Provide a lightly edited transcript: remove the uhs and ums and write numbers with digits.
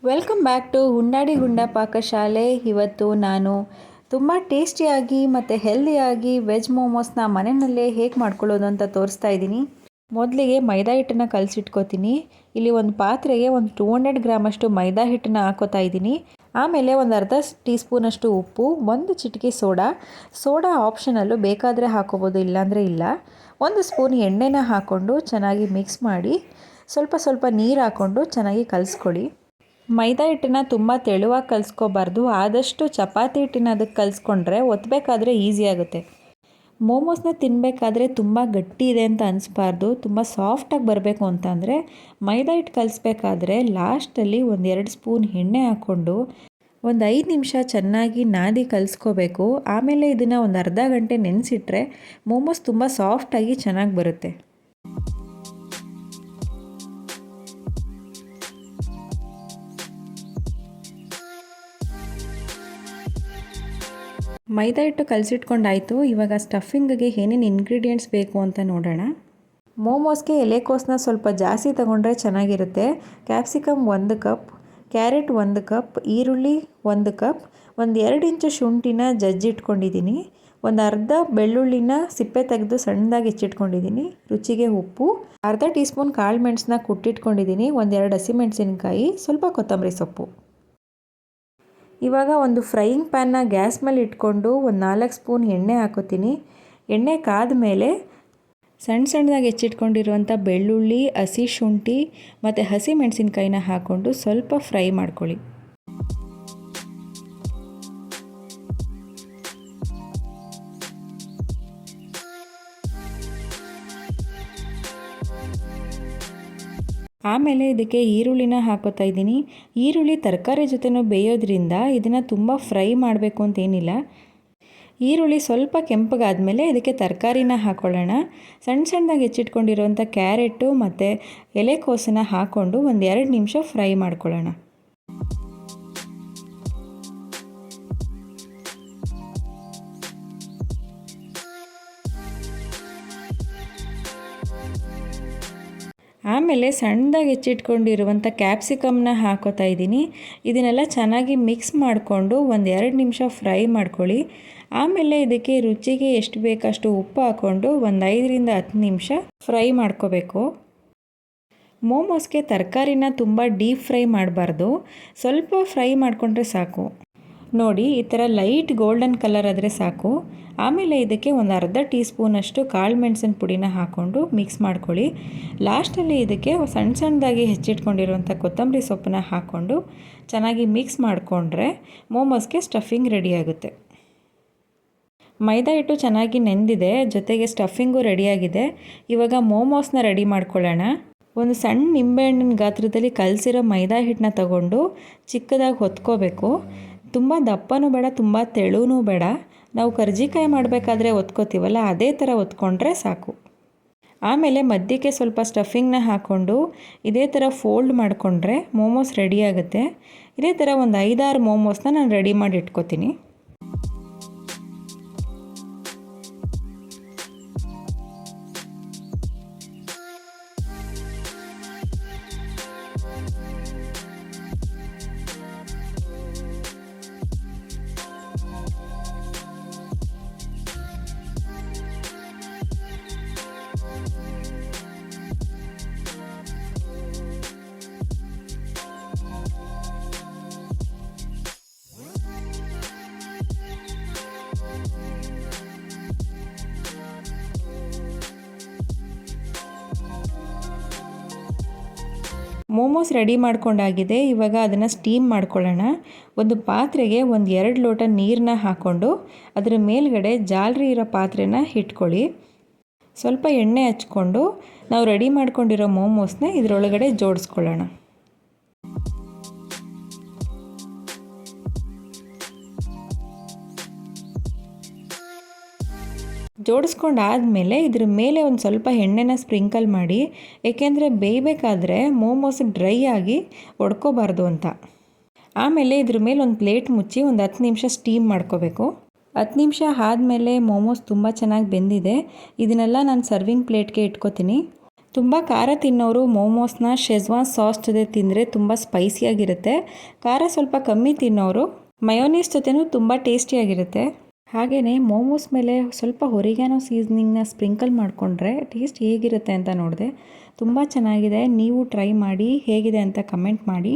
Welcome back to ಹುಂಡಾಡಿ ಗುಂಡ ಪಾಕಶಾಲೆ. ಇವತ್ತು ನಾನು ತುಂಬ ಟೇಸ್ಟಿಯಾಗಿ ಮತ್ತು ಹೆಲ್ದಿಯಾಗಿ ವೆಜ್ ಮೋಮೋಸ್ನ ಮನೆಯಲ್ಲೇ ಹೇಗೆ ಮಾಡ್ಕೊಳ್ಳೋದು ಅಂತ ತೋರಿಸ್ತಾ ಇದ್ದೀನಿ. ಮೊದಲಿಗೆ ಮೈದಾ ಹಿಟ್ಟನ್ನು ಕಲಸಿಟ್ಕೋತೀನಿ. ಇಲ್ಲಿ ಒಂದು ಪಾತ್ರೆಗೆ ಒಂದು 200 ಗ್ರಾಮಷ್ಟು ಮೈದಾ ಹಿಟ್ಟನ್ನು ಹಾಕೋತಾ ಇದ್ದೀನಿ. ಆಮೇಲೆ ಒಂದು ಅರ್ಧ ಟೀ ಸ್ಪೂನಷ್ಟು ಉಪ್ಪು, ಒಂದು ಚಿಟಿಕೆ ಸೋಡಾ ಆಪ್ಷನಲ್ಲು, ಬೇಕಾದರೆ ಹಾಕೋಬೋದು, ಇಲ್ಲಾಂದರೆ ಇಲ್ಲ. ಒಂದು ಸ್ಪೂನ್ ಎಣ್ಣೆನ ಹಾಕ್ಕೊಂಡು ಚೆನ್ನಾಗಿ ಮಿಕ್ಸ್ ಮಾಡಿ ಸ್ವಲ್ಪ ನೀರು ಹಾಕ್ಕೊಂಡು ಚೆನ್ನಾಗಿ ಕಲಿಸ್ಕೊಳ್ಳಿ. ಮೈದಾ ಹಿಟ್ಟನ್ನು ತುಂಬ ತೆಳುವಾಗಿ ಕಲಿಸ್ಕೋಬಾರ್ದು, ಆದಷ್ಟು ಚಪಾತಿ ಹಿಟ್ಟಿನ ಅದಕ್ಕೆ ಕಲಿಸ್ಕೊಂಡ್ರೆ ಒತ್ತಬೇಕಾದ್ರೆ ಈಸಿ ಆಗುತ್ತೆ. ಮೋಮೋಸ್ನ ತಿನ್ನಬೇಕಾದ್ರೆ ತುಂಬ ಗಟ್ಟಿ ಇದೆ ಅಂತ ಅನಿಸ್ಬಾರ್ದು, ತುಂಬ ಸಾಫ್ಟಾಗಿ ಬರಬೇಕು ಅಂತಂದರೆ ಮೈದಾ ಹಿಟ್ಟು ಕಲಿಸ್ಬೇಕಾದ್ರೆ ಲಾಸ್ಟಲ್ಲಿ 1-2 ಸ್ಪೂನ್ ಎಣ್ಣೆ ಹಾಕ್ಕೊಂಡು ಒಂದು 5 ನಿಮಿಷ ಚೆನ್ನಾಗಿ ನಾದಿ ಕಲಿಸ್ಕೋಬೇಕು. ಆಮೇಲೆ ಇದನ್ನು ಒಂದು ಅರ್ಧ ಗಂಟೆ ನೆನೆಸಿಟ್ರೆ ಮೋಮೋಸ್ ತುಂಬ ಸಾಫ್ಟಾಗಿ ಚೆನ್ನಾಗಿ ಬರುತ್ತೆ. ಮೈದಾ ಹಿಟ್ಟು ಕಲಸಿಟ್ಕೊಂಡಾಯಿತು. ಇವಾಗ ಸ್ಟಫಿಂಗ್ಗೆ ಏನೇನು ಇಂಗ್ರೀಡಿಯೆಂಟ್ಸ್ ಬೇಕು ಅಂತ ನೋಡೋಣ. ಮೋಮೋಸ್ಗೆ ಎಲೆಕೋಸನ್ನ ಸ್ವಲ್ಪ ಜಾಸ್ತಿ ತಗೊಂಡ್ರೆ ಚೆನ್ನಾಗಿರುತ್ತೆ. ಕ್ಯಾಪ್ಸಿಕಮ್ 1 ಕಪ್, ಕ್ಯಾರೆಟ್ 1 ಕಪ್, ಈರುಳ್ಳಿ 1 ಕಪ್, ಒಂದು 2 ಇಂಚು ಶುಂಠಿನ ಜಜ್ಜಿಟ್ಕೊಂಡಿದ್ದೀನಿ, ಒಂದು ಅರ್ಧ ಬೆಳ್ಳುಳ್ಳಿನ ಸಿಪ್ಪೆ ತೆಗೆದು ಸಣ್ಣದಾಗಿ ಹೆಚ್ಚಿಟ್ಕೊಂಡಿದ್ದೀನಿ, ರುಚಿಗೆ ಉಪ್ಪು, ಅರ್ಧ ಟೀ ಸ್ಪೂನ್ ಕಾಳು ಮೆಣಸನ್ನ ಕುಟ್ಟಿಟ್ಕೊಂಡಿದ್ದೀನಿ, 1-2 ಹಸಿಮೆಣಸಿನ್ಕಾಯಿ, ಸ್ವಲ್ಪ ಕೊತ್ತಂಬರಿ ಸೊಪ್ಪು. ಇವಾಗ ಒಂದು ಫ್ರೈಯಿಂಗ್ ಪ್ಯಾನ್ನ ಗ್ಯಾಸ್ ಮೇಲೆ ಇಟ್ಕೊಂಡು ಒಂದು 4 ಸ್ಪೂನ್ ಎಣ್ಣೆ ಹಾಕೋತೀನಿ. ಎಣ್ಣೆ ಕಾದ ಮೇಲೆ ಸಣ್ಣದಾಗಿ ಹೆಚ್ಚಿಟ್ಕೊಂಡಿರುವಂಥ ಬೆಳ್ಳುಳ್ಳಿ, ಹಸಿ ಶುಂಠಿ ಮತ್ತು ಹಸಿ ಮೆಣಸಿನ್ಕಾಯಿನ ಹಾಕ್ಕೊಂಡು ಸ್ವಲ್ಪ ಫ್ರೈ ಮಾಡ್ಕೊಳ್ಳಿ. ಆಮೇಲೆ ಇದಕ್ಕೆ ಈರುಳ್ಳಿನ ಹಾಕೋತಾ ಇದ್ದೀನಿ. ಈರುಳ್ಳಿ ತರಕಾರಿ ಜೊತೆನೂ ಬೇಯೋದ್ರಿಂದ ಇದನ್ನು ತುಂಬ ಫ್ರೈ ಮಾಡಬೇಕು ಅಂತೇನಿಲ್ಲ. ಈರುಳ್ಳಿ ಸ್ವಲ್ಪ ಕೆಂಪಗಾದಮೇಲೆ ಇದಕ್ಕೆ ತರಕಾರಿನ ಹಾಕ್ಕೊಳ್ಳೋಣ. ಸಣ್ಣದಾಗಿ ಹೆಚ್ಚಿಟ್ಕೊಂಡಿರುವಂಥ ಕ್ಯಾರೆಟು ಮತ್ತು ಎಲೆಕೋಸನ್ನ ಹಾಕ್ಕೊಂಡು ಒಂದು 2 ನಿಮಿಷ ಫ್ರೈ ಮಾಡ್ಕೊಳ್ಳೋಣ. ಆಮೇಲೆ ಸಣ್ಣದಾಗಿ ಹೆಚ್ಚಿಟ್ಕೊಂಡಿರುವಂಥ ಕ್ಯಾಪ್ಸಿಕಮ್ನ ಹಾಕೋತಾ ಇದ್ದೀನಿ. ಇದನ್ನೆಲ್ಲ ಚೆನ್ನಾಗಿ ಮಿಕ್ಸ್ ಮಾಡಿಕೊಂಡು ಒಂದು 2 ನಿಮಿಷ ಫ್ರೈ ಮಾಡ್ಕೊಳ್ಳಿ. ಆಮೇಲೆ ಇದಕ್ಕೆ ರುಚಿಗೆ ಎಷ್ಟು ಬೇಕಷ್ಟು ಉಪ್ಪು ಹಾಕ್ಕೊಂಡು ಒಂದು 5-10 ನಿಮಿಷ ಫ್ರೈ ಮಾಡ್ಕೋಬೇಕು. ಮೋಮೋಸ್ಗೆ ತರಕಾರಿನ ತುಂಬ ಡೀಪ್ ಫ್ರೈ ಮಾಡಬಾರ್ದು, ಸ್ವಲ್ಪ ಫ್ರೈ ಮಾಡಿಕೊಂಡ್ರೆ ಸಾಕು. ನೋಡಿ, ಈ ಥರ ಲೈಟ್ ಗೋಲ್ಡನ್ ಕಲರ್ ಆದರೆ ಸಾಕು. ಆಮೇಲೆ ಇದಕ್ಕೆ ಒಂದು ಅರ್ಧ ಟೀ ಸ್ಪೂನಷ್ಟು ಕಾಳು ಮೆಣಸಿನ ಪುಡಿನ ಹಾಕ್ಕೊಂಡು ಮಿಕ್ಸ್ ಮಾಡ್ಕೊಳ್ಳಿ. ಲಾಸ್ಟಲ್ಲಿ ಇದಕ್ಕೆ ಸಣ್ಣದಾಗಿ ಹೆಚ್ಚಿಟ್ಕೊಂಡಿರುವಂಥ ಕೊತ್ತಂಬರಿ ಸೊಪ್ಪನ್ನ ಹಾಕ್ಕೊಂಡು ಚೆನ್ನಾಗಿ ಮಿಕ್ಸ್ ಮಾಡಿಕೊಂಡ್ರೆ ಮೋಮೋಸ್ಗೆ ಸ್ಟಫಿಂಗ್ ರೆಡಿಯಾಗುತ್ತೆ. ಮೈದಾ ಹಿಟ್ಟು ಚೆನ್ನಾಗಿ ನೆಂದಿದೆ, ಜೊತೆಗೆ ಸ್ಟಫಿಂಗು ರೆಡಿಯಾಗಿದೆ. ಇವಾಗ ಮೋಮೋಸ್ನ ರೆಡಿ ಮಾಡ್ಕೊಳ್ಳೋಣ. ಒಂದು ಸಣ್ಣ ನಿಂಬೆಹಣ್ಣಿನ ಗಾತ್ರದಲ್ಲಿ ಕಲಸಿರೋ ಮೈದಾ ಹಿಟ್ಟನ್ನ ತಗೊಂಡು ಚಿಕ್ಕದಾಗಿ ಹೊತ್ಕೋಬೇಕು. ತುಂಬ ದಪ್ಪನೂ ಬೇಡ, ತುಂಬ ತೆಳುವೂ ಬೇಡ. ನಾವು ಕರ್ಜಿಕಾಯಿ ಮಾಡಬೇಕಾದ್ರೆ ಒತ್ಕೋತೀವಲ್ಲ, ಅದೇ ಥರ ಒತ್ಕೊಂಡ್ರೆ ಸಾಕು. ಆಮೇಲೆ ಮಧ್ಯಕ್ಕೆ ಸ್ವಲ್ಪ ಸ್ಟಫಿಂಗ್ನ ಹಾಕ್ಕೊಂಡು ಇದೇ ಥರ ಫೋಲ್ಡ್ ಮಾಡಿಕೊಂಡ್ರೆ ಮೋಮೋಸ್ ರೆಡಿ ಆಗುತ್ತೆ. ಇದೇ ಥರ ಒಂದು 5-6 ಮೋಮೋಸ್ನ ನಾನು ರೆಡಿ ಮಾಡಿ ಇಟ್ಕೋತೀನಿ. ಮೋಮೋಸ್ ರೆಡಿ ಮಾಡ್ಕೊಂಡಾಗಿದೆ. ಇವಾಗ ಅದನ್ನು ಸ್ಟೀಮ್ ಮಾಡ್ಕೊಳ್ಳೋಣ. ಒಂದು ಪಾತ್ರೆಗೆ 1-2 ಲೋಟ ನೀರನ್ನ ಹಾಕ್ಕೊಂಡು ಅದರ ಮೇಲ್ಗಡೆ ಜಾಲರಿ ಇರೋ ಪಾತ್ರೆನ ಇಟ್ಕೊಳ್ಳಿ. ಸ್ವಲ್ಪ ಎಣ್ಣೆ ಹಚ್ಕೊಂಡು ನಾವು ರೆಡಿ ಮಾಡ್ಕೊಂಡಿರೋ ಮೋಮೋಸ್ನ ಇದರೊಳಗಡೆ ಜೋಡಿಸ್ಕೊಳ್ಳೋಣ. ಜೋಡಿಸ್ಕೊಂಡಾದಮೇಲೆ ಇದ್ರ ಮೇಲೆ ಒಂದು ಸ್ವಲ್ಪ ಎಣ್ಣೆನ ಸ್ಪ್ರಿಂಕಲ್ ಮಾಡಿ, ಏಕೆಂದರೆ ಬೇಯಬೇಕಾದ್ರೆ ಮೋಮೋಸ್ ಡ್ರೈ ಆಗಿ ಒಡ್ಕೋಬಾರ್ದು ಅಂತ. ಆಮೇಲೆ ಇದ್ರ ಮೇಲೆ ಒಂದು ಪ್ಲೇಟ್ ಮುಚ್ಚಿ ಒಂದು 10 ನಿಮಿಷ ಸ್ಟೀಮ್ ಮಾಡ್ಕೋಬೇಕು. 10 ನಿಮಿಷ ಆದಮೇಲೆ ಮೋಮೋಸ್ ತುಂಬ ಚೆನ್ನಾಗಿ ಬೆಂದಿದೆ. ಇದನ್ನೆಲ್ಲ ನಾನು ಸರ್ವಿಂಗ್ ಪ್ಲೇಟ್ಗೆ ಇಟ್ಕೋತೀನಿ. ತುಂಬ ಖಾರ ತಿನ್ನೋರು ಮೋಮೋಸ್ನ ಶೆಜ್ವಾನ್ ಸಾಸ್ ಜೊತೆ ತಿಂದರೆ ತುಂಬ ಸ್ಪೈಸಿಯಾಗಿರುತ್ತೆ. ಖಾರ ಸ್ವಲ್ಪ ಕಮ್ಮಿ ತಿನ್ನೋರು ಮಯೋನೀಸ್ ಜೊತೆನೂ ತುಂಬ ಟೇಸ್ಟಿಯಾಗಿರುತ್ತೆ. ಹಾಗೆಯೇ ಮೋಮೋಸ್ ಮೇಲೆ ಸ್ವಲ್ಪ ಒರಿಗ್ಯಾನೋ ಸೀಸನಿಂಗ್ನ ಸ್ಪ್ರಿಂಕಲ್ ಮಾಡಿಕೊಂಡ್ರೆ ಟೇಸ್ಟ್ ಹೇಗಿರುತ್ತೆ ಅಂತ ನೋಡಿದೆ. ತುಂಬ ಚೆನ್ನಾಗಿದೆ. ನೀವು ಟ್ರೈ ಮಾಡಿ ಹೇಗಿದೆ ಅಂತ ಕಮೆಂಟ್ ಮಾಡಿ.